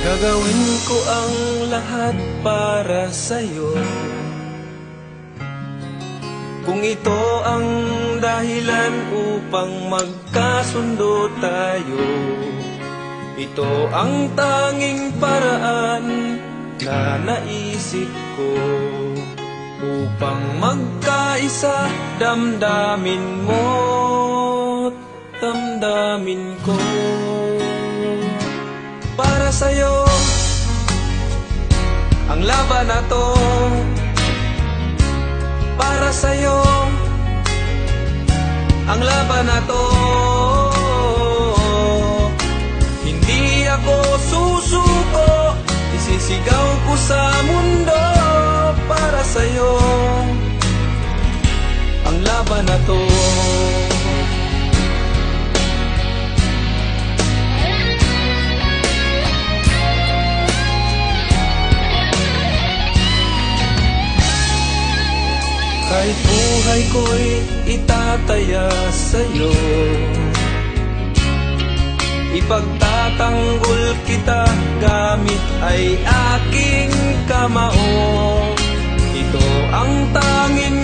Gagawin ko ang lahat para sa'yo. Kung ito ang dahilan upang magkasundo tayo, ito ang tanging paraan na naisip ko upang magkaisa, damdamin mo't damdamin ko. Para sa'yo ang laban na to, para sa'yo ang laban na to. Hindi ako susuko, isisigaw ko sa mundo. Para sa'yo ang laban na to. Kahit buhay ko'y itataya sa'yo, ipagtatanggol kita gamit ay aking kamao. Ito ang tanging